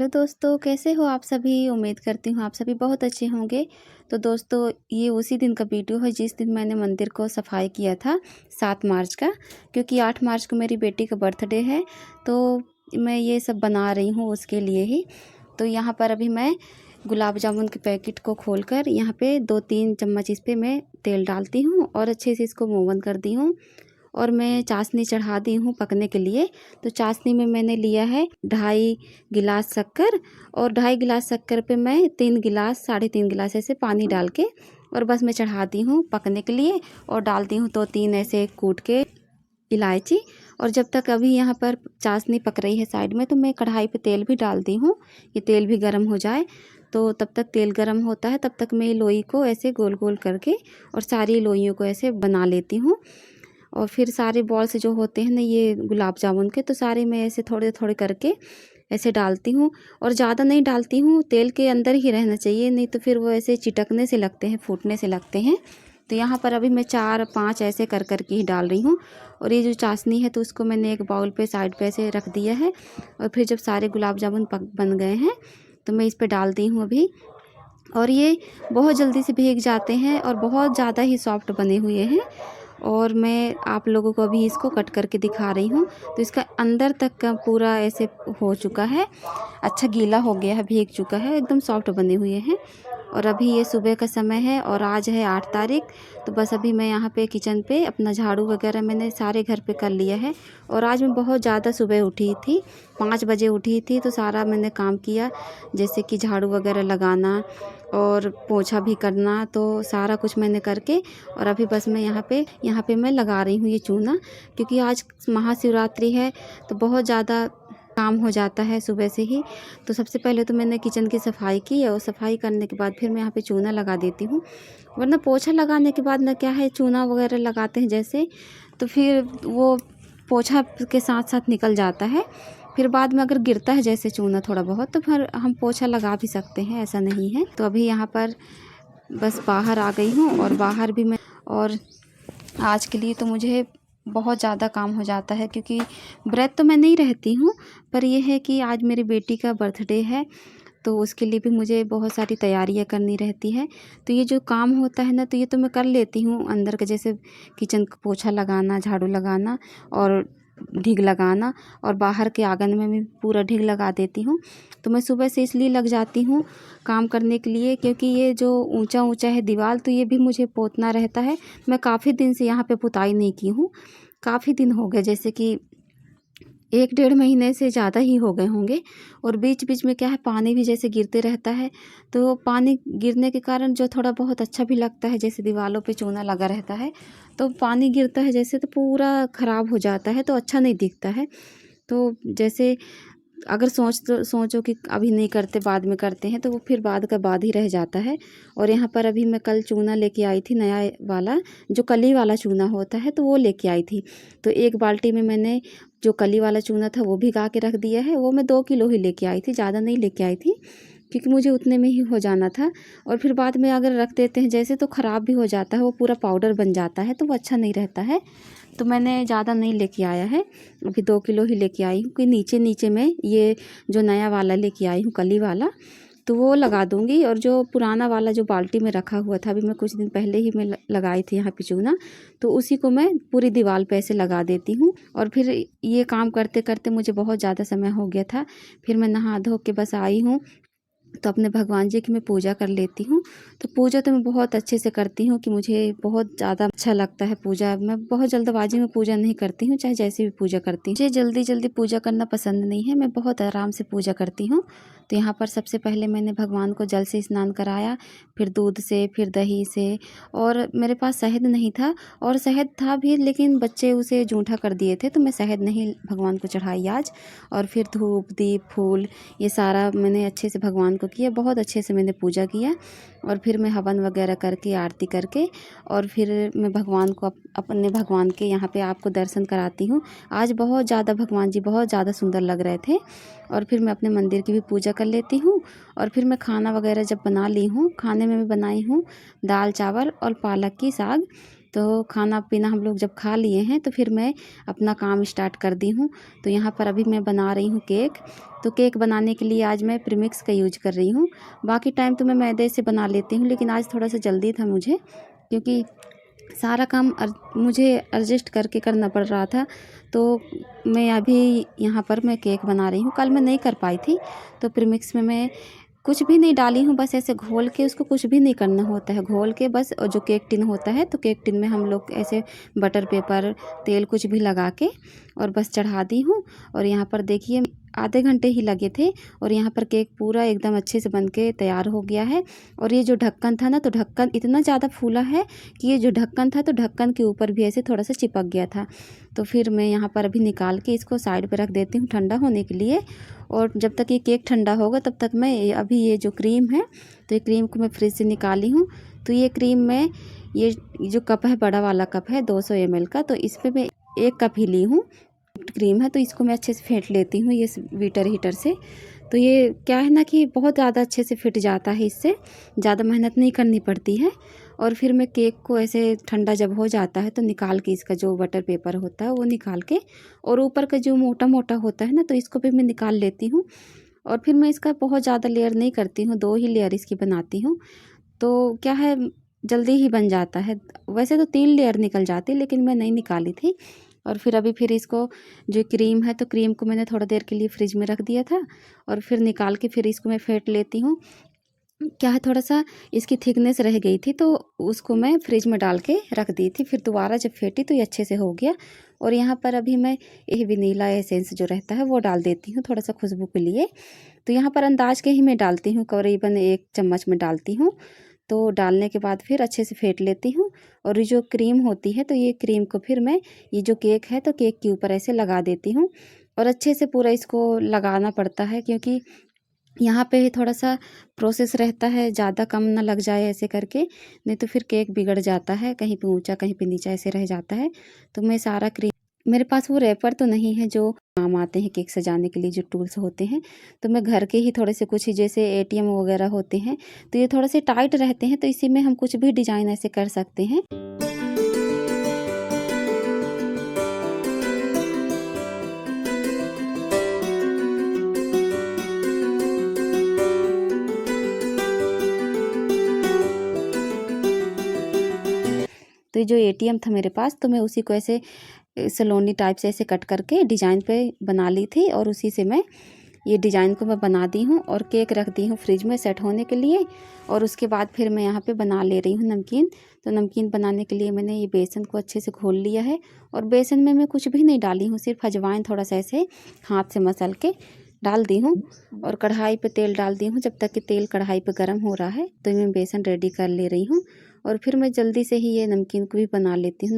Hello दोस्तों, कैसे हो आप सभी? उम्मीद करती हूँ आप सभी बहुत अच्छे होंगे। तो दोस्तों, ये उसी दिन का वीडियो है जिस दिन मैंने मंदिर को सफाई किया था, 7 मार्च का। क्योंकि 8 मार्च को मेरी बेटी का बर्थडे है, तो मैं ये सब बना रही हूँ उसके लिए ही। तो यहाँ पर अभी मैं गुलाब जामुन के पैकेट को खोलकर यहाँ पे 2-3 चम्मच इस पे मैं तेल डालती हूँ और अच्छे से इसको मूवन कर दी हूँ। और मैं चाशनी चढ़ा दी हूँ पकने के लिए। तो चाशनी में मैंने लिया है 2.5 गिलास शक्कर, और 2.5 गिलास शक्कर पे मैं 3 गिलास 3.5 गिलास ऐसे पानी डाल के और बस मैं चढ़ाती हूँ पकने के लिए। और डालती हूँ 2-3 ऐसे कूट के इलायची। और जब तक अभी यहाँ पर चाशनी पक रही है साइड में, तो मैं कढ़ाई पे तेल भी डालती हूँ। ये तेल भी गर्म हो जाए, तो तब तक तेल गर्म होता है, तब तक मैं लोई को ऐसे गोल गोल करके और सारी लोइयों को ऐसे बना लेती हूँ। और फिर सारे बॉल्स जो होते हैं ना ये गुलाब जामुन के, तो सारे मैं ऐसे थोड़े थोड़े करके ऐसे डालती हूँ। और ज़्यादा नहीं डालती हूँ, तेल के अंदर ही रहना चाहिए, नहीं तो फिर वो ऐसे चिटकने से लगते हैं, फूटने से लगते हैं। तो यहाँ पर अभी मैं 4-5 ऐसे कर ही डाल रही हूँ। और ये जो चाशनी है तो उसको मैंने एक बाउल पे साइड पे ऐसे रख दिया है। और फिर जब सारे गुलाब जामुन बन गए हैं, तो मैं इस पर डाल दी हूँ अभी। और ये बहुत जल्दी से भीग जाते हैं और बहुत ज़्यादा ही सॉफ्ट बने हुए हैं। और मैं आप लोगों को अभी इसको कट करके दिखा रही हूँ। तो इसका अंदर तक का पूरा ऐसे हो चुका है, अच्छा गीला हो गया है, भीग चुका है, एकदम सॉफ्ट बने हुए हैं। और अभी ये सुबह का समय है और आज है 8 तारीख। तो बस अभी मैं यहाँ पे किचन पे अपना झाड़ू वगैरह मैंने सारे घर पे कर लिया है। और आज मैं बहुत ज़्यादा सुबह उठी थी, 5 बजे उठी थी, तो सारा मैंने काम किया, जैसे कि झाड़ू वगैरह लगाना और पोछा भी करना, तो सारा कुछ मैंने करके। और अभी बस मैं यहाँ पे मैं लगा रही हूँ ये चूना, क्योंकि आज महाशिवरात्रि है, तो बहुत ज़्यादा काम हो जाता है सुबह से ही। तो सबसे पहले तो मैंने किचन की सफाई की, और सफाई करने के बाद फिर मैं यहाँ पे चूना लगा देती हूँ। वरना पोछा लगाने के बाद ना क्या है, चूना वगैरह लगाते हैं जैसे, तो फिर वो पोछा के साथ साथ निकल जाता है। फिर बाद में अगर गिरता है जैसे चूना थोड़ा बहुत, तो फिर हम पोछा लगा भी सकते हैं, ऐसा नहीं है। तो अभी यहाँ पर बस बाहर आ गई हूँ, और बाहर भी मैं, और आज के लिए तो मुझे बहुत ज़्यादा काम हो जाता है, क्योंकि व्रत तो मैं नहीं रहती हूँ, पर यह है कि आज मेरी बेटी का बर्थडे है, तो उसके लिए भी मुझे बहुत सारी तैयारियां करनी रहती है। तो ये जो काम होता है ना, तो ये तो मैं कर लेती हूँ अंदर का, जैसे किचन का पोछा लगाना, झाड़ू लगाना और ढिग लगाना, और बाहर के आंगन में भी पूरा ढिग लगा देती हूँ। तो मैं सुबह से इसलिए लग जाती हूँ काम करने के लिए, क्योंकि ये जो ऊंचा ऊंचा है दीवार, तो ये भी मुझे पोतना रहता है। मैं काफ़ी दिन से यहाँ पे पुताई नहीं की हूँ, काफ़ी दिन हो गए, जैसे कि 1-1.5 महीने से ज़्यादा ही हो गए होंगे। और बीच बीच में क्या है, पानी भी जैसे गिरते रहता है, तो पानी गिरने के कारण जो थोड़ा बहुत अच्छा भी लगता है, जैसे दीवारों पे चूना लगा रहता है, तो पानी गिरता है जैसे तो पूरा ख़राब हो जाता है, तो अच्छा नहीं दिखता है। तो जैसे अगर सोचो कि अभी नहीं करते, बाद में करते हैं, तो वो फिर बाद का बाद ही रह जाता है। और यहाँ पर अभी मैं कल चूना लेके आई थी, नया वाला, जो कली वाला चूना होता है, तो वो लेके आई थी। तो 1 बाल्टी में मैंने जो कली वाला चूना था वो भिगा के रख दिया है। वो मैं 2 किलो ही लेके आई थी, ज़्यादा नहीं लेके आई थी, क्योंकि मुझे उतने में ही हो जाना था। और फिर बाद में अगर रख देते हैं जैसे, तो ख़राब भी हो जाता है, वो पूरा पाउडर बन जाता है, तो वो अच्छा नहीं रहता है। तो मैंने ज़्यादा नहीं लेके आया है, अभी 2 किलो ही लेके आई हूँ, कि नीचे नीचे में ये जो नया वाला लेके आई हूँ कली वाला, तो वो लगा दूँगी। और जो पुराना वाला जो बाल्टी में रखा हुआ था, अभी मैं कुछ दिन पहले ही मैं लगाई थी यहाँ पे चूना, तो उसी को मैं पूरी दीवार पे ऐसे लगा देती हूँ। और फिर ये काम करते करते मुझे बहुत ज़्यादा समय हो गया था। फिर मैं नहा धो के बस आई हूँ, तो अपने भगवान जी की मैं पूजा कर लेती हूँ। तो पूजा तो मैं बहुत अच्छे से करती हूँ, कि मुझे बहुत ज़्यादा अच्छा लगता है पूजा। मैं बहुत जल्दबाजी में पूजा नहीं करती हूँ, चाहे जैसे भी पूजा करती हूँ। मुझे जल्दी जल्दी पूजा करना पसंद नहीं है, मैं बहुत आराम से पूजा करती हूँ। तो यहाँ पर सबसे पहले मैंने भगवान को जल से स्नान कराया, फिर दूध से, फिर दही से। और मेरे पास शहद नहीं था, और शहद था भी, लेकिन बच्चे उसे जूठा कर दिए थे, तो मैं शहद नहीं भगवान को चढ़ाई आज। और फिर धूप दीप फूल ये सारा मैंने अच्छे से भगवान को किया, बहुत अच्छे से मैंने पूजा किया। और फिर मैं हवन वगैरह करके, आरती करके, और फिर मैं भगवान को अपने भगवान के यहाँ पे आपको दर्शन कराती हूँ। आज बहुत ज़्यादा भगवान जी बहुत ज़्यादा सुंदर लग रहे थे। और फिर मैं अपने मंदिर की भी पूजा कर लेती हूँ। और फिर मैं खाना वगैरह जब बना ली हूँ, खाने में मैं बनाई हूँ दाल चावल और पालक की साग। तो खाना पीना हम लोग जब खा लिए हैं तो फिर मैं अपना काम स्टार्ट कर दी हूँ। तो यहाँ पर अभी मैं बना रही हूँ केक। तो केक बनाने के लिए आज मैं प्रीमिक्स का यूज कर रही हूँ। बाकी टाइम तो मैं मैदे से बना लेती हूँ, लेकिन आज थोड़ा सा जल्दी था मुझे, क्योंकि सारा काम मुझे एडजस्ट करके करना पड़ रहा था। तो मैं अभी यहाँ पर मैं केक बना रही हूँ। कल मैं नहीं कर पाई थी, तो प्रीमिक्स में मैं कुछ भी नहीं डाली हूँ, बस ऐसे घोल के, उसको कुछ भी नहीं करना होता है, घोल के बस। और जो केक टिन होता है, तो केक टिन में हम लोग ऐसे बटर पेपर तेल कुछ भी लगा के और बस चढ़ा दी हूँ। और यहाँ पर देखिए आधे घंटे ही लगे थे और यहाँ पर केक पूरा एकदम अच्छे से बन के तैयार हो गया है। और ये जो ढक्कन था ना, तो ढक्कन इतना ज़्यादा फूला है कि ये जो ढक्कन था, तो ढक्कन के ऊपर भी ऐसे थोड़ा सा चिपक गया था। तो फिर मैं यहाँ पर अभी निकाल के इसको साइड पे रख देती हूँ ठंडा होने के लिए। और जब तक ये केक ठंडा होगा तब तक मैं अभी ये जो क्रीम है, तो ये क्रीम को मैं फ्रिज से निकाली हूँ। तो ये क्रीम मैं, ये जो कप है, बड़ा वाला कप है 200 ml का, तो इस पर मैं 1 कप ही ली हूँ क्रीम है। तो इसको मैं अच्छे से फेंट लेती हूँ ये बीटर हीटर से। तो ये क्या है ना कि बहुत ज़्यादा अच्छे से फिट जाता है, इससे ज़्यादा मेहनत नहीं करनी पड़ती है। और फिर मैं केक को ऐसे ठंडा जब हो जाता है तो निकाल के, इसका जो बटर पेपर होता है वो निकाल के, और ऊपर का जो मोटा मोटा होता है ना, तो इसको भी मैं निकाल लेती हूँ। और फिर मैं इसका बहुत ज़्यादा लेयर नहीं करती हूँ, 2 ही लेयर इसकी बनाती हूँ। तो क्या है, जल्दी ही बन जाता है। वैसे तो 3 लेयर निकल जाती, लेकिन मैं नहीं निकाली थी। और फिर इसको, जो क्रीम है, तो क्रीम को मैंने थोड़ा देर के लिए फ्रिज में रख दिया था, और फिर निकाल के फिर इसको मैं फेंट लेती हूँ। क्या है, थोड़ा सा इसकी थिकनेस रह गई थी, तो उसको मैं फ्रिज में डाल के रख दी थी। फिर दोबारा जब फेंटी तो ये अच्छे से हो गया। और यहाँ पर अभी मैं ये वनीला एसेंस जो रहता है वो डाल देती हूँ, थोड़ा सा खुशबू के लिए। तो यहाँ पर अंदाज के ही मैं डालती हूँ, करीबन 1 चम्मच में डालती हूँ। तो डालने के बाद फिर अच्छे से फेंट लेती हूँ। और ये जो क्रीम होती है, तो ये क्रीम को फिर मैं, ये जो केक है, तो केक के ऊपर ऐसे लगा देती हूँ। और अच्छे से पूरा इसको लगाना पड़ता है, क्योंकि यहाँ पे थोड़ा सा प्रोसेस रहता है, ज़्यादा कम ना लग जाए ऐसे करके, नहीं तो फिर केक बिगड़ जाता है, कहीं पे ऊंचा कहीं पे नीचा ऐसे रह जाता है। तो मैं सारा क्रीम, मेरे पास वो रैपर तो नहीं है जो काम आते हैं केक सजाने के लिए, जो टूल्स होते हैं, तो मैं घर के ही थोड़े से कुछ ही, जैसे एटीएम वगैरह होते हैं, तो ये थोड़े से टाइट रहते हैं, तो इसी में हम कुछ भी डिज़ाइन ऐसे कर सकते हैं। तो ये जो एटीएम था मेरे पास, तो मैं उसी को ऐसे सलोनी टाइप से ऐसे कट करके डिज़ाइन पे बना ली थी, और उसी से मैं ये डिज़ाइन को मैं बना दी हूँ और केक रख दी हूँ फ्रिज में सेट होने के लिए। और उसके बाद फिर मैं यहाँ पे बना ले रही हूँ नमकीन। तो नमकीन बनाने के लिए मैंने ये बेसन को अच्छे से घोल लिया है, और बेसन में मैं कुछ भी नहीं डाली हूँ, सिर्फ अजवाइन थोड़ा सा ऐसे हाथ से मसल के डाल दी हूँ। और कढ़ाई पे तेल डाल दी हूँ। जब तक कि तेल कढ़ाई पे गर्म हो रहा है, तो मैं बेसन रेडी कर ले रही हूँ। और फिर मैं जल्दी से ही ये नमकीन को भी बना लेती हूँ।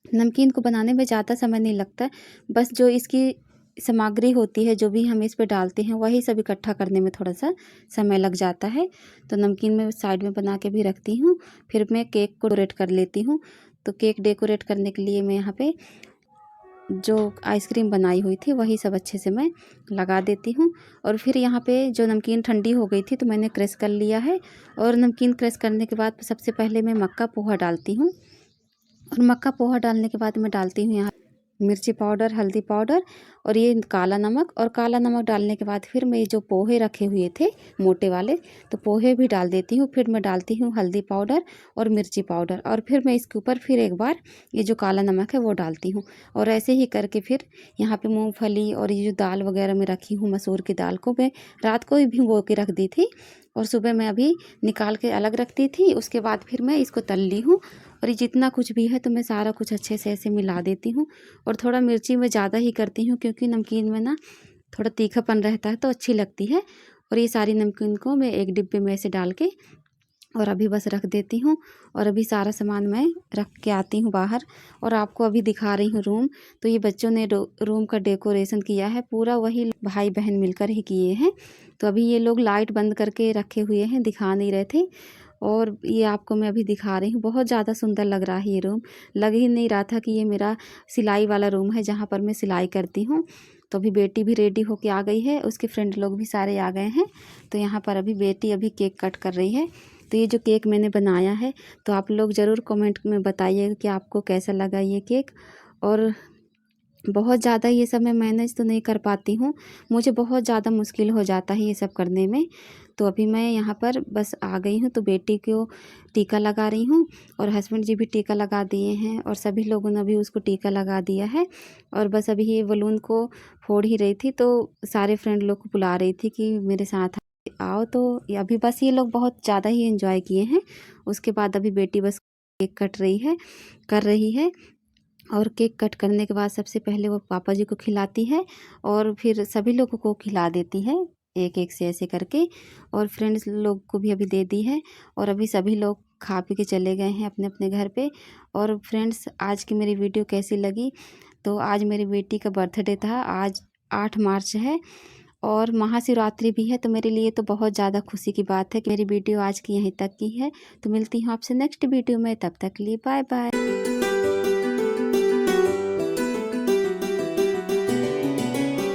नमकीन को बनाने में ज़्यादा समय नहीं लगता, बस जो इसकी सामग्री होती है, जो भी हम इस पे डालते हैं, वही सब इकट्ठा करने में थोड़ा सा समय लग जाता है। तो नमकीन में साइड में बना के भी रखती हूँ। फिर मैं केक को डेकोरेट कर लेती हूँ। तो केक डेकोरेट करने के लिए मैं यहाँ पे जो आइसक्रीम बनाई हुई थी, वही सब अच्छे से मैं लगा देती हूँ। और फिर यहाँ पे जो नमकीन ठंडी हो गई थी, तो मैंने क्रश कर लिया है। और नमकीन क्रश करने के बाद सबसे पहले मैं मक्का पोहा डालती हूँ। और मक्का पोहा डालने के बाद मैं डालती हूँ यहाँ मिर्ची पाउडर, हल्दी पाउडर, और ये काला नमक। और काला नमक डालने के बाद फिर मैं ये जो पोहे रखे हुए थे मोटे वाले, तो पोहे भी डाल देती हूँ। फिर मैं डालती हूँ हल्दी पाउडर और मिर्ची पाउडर, और फिर मैं इसके ऊपर फिर एक बार ये जो काला नमक है वो डालती हूँ। और ऐसे ही करके फिर यहाँ पे मूंगफली और ये जो दाल वगैरह मैं रखी हूँ, मसूर की दाल को मैं रात को ही भिगो के रख दी थी, और सुबह मैं अभी निकाल के अलग रखती थी। उसके बाद फिर मैं इसको तल ली हूँ। और ये जितना कुछ भी है, तो मैं सारा कुछ अच्छे से ऐसे मिला देती हूँ। और थोड़ा मिर्ची मैं ज़्यादा ही करती हूँ, क्योंकि नमकीन में ना थोड़ा तीखापन रहता है, तो अच्छी लगती है। और ये सारी नमकीन को मैं एक डिब्बे में ऐसे डाल के और अभी बस रख देती हूँ। और अभी सारा सामान मैं रख के आती हूँ बाहर, और आपको अभी दिखा रही हूँ रूम। तो ये बच्चों ने रूम का डेकोरेशन किया है पूरा, वही भाई बहन मिलकर ही किए हैं। तो अभी ये लोग लाइट बंद करके रखे हुए हैं, दिखा नहीं रहे थे, और ये आपको मैं अभी दिखा रही हूँ। बहुत ज़्यादा सुंदर लग रहा है ये रूम। लग ही नहीं रहा था कि ये मेरा सिलाई वाला रूम है, जहाँ पर मैं सिलाई करती हूँ। तो अभी बेटी भी रेडी होके आ गई है, उसके फ्रेंड लोग भी सारे आ गए हैं। तो यहाँ पर अभी बेटी अभी केक कट कर रही है। तो ये जो केक मैंने बनाया है, तो आप लोग ज़रूर कमेंट में बताइएगा कि आपको कैसा लगा ये केक। और बहुत ज़्यादा ये सब मैं मैनेज तो नहीं कर पाती हूँ, मुझे बहुत ज़्यादा मुश्किल हो जाता है ये सब करने में। तो अभी मैं यहाँ पर बस आ गई हूँ, तो बेटी को टीका लगा रही हूँ और हस्बैंड जी भी टीका लगा दिए हैं और सभी लोगों ने भी उसको टीका लगा दिया है। और बस अभी ये बलून को फोड़ ही रही थी, तो सारे फ्रेंड लोग को बुला रही थी कि मेरे साथ आओ। तो अभी बस ये लोग बहुत ज़्यादा ही एंजॉय किए हैं। उसके बाद अभी बेटी बस केक कर रही है। और केक कट करने के बाद सबसे पहले वो पापा जी को खिलाती है और फिर सभी लोगों को खिला देती है, एक एक से ऐसे करके। और फ्रेंड्स लोग को भी अभी दे दी है और अभी सभी लोग खा पी के चले गए हैं अपने अपने घर पे। और फ्रेंड्स, आज की मेरी वीडियो कैसी लगी? तो आज मेरी बेटी का बर्थडे था, आज 8 मार्च है और महाशिवरात्रि भी है, तो मेरे लिए तो बहुत ज़्यादा खुशी की बात है कि मेरी वीडियो आज की यहीं तक की है। तो मिलती हूँ आपसे नेक्स्ट वीडियो में, तब तक के लिए बाय बाय।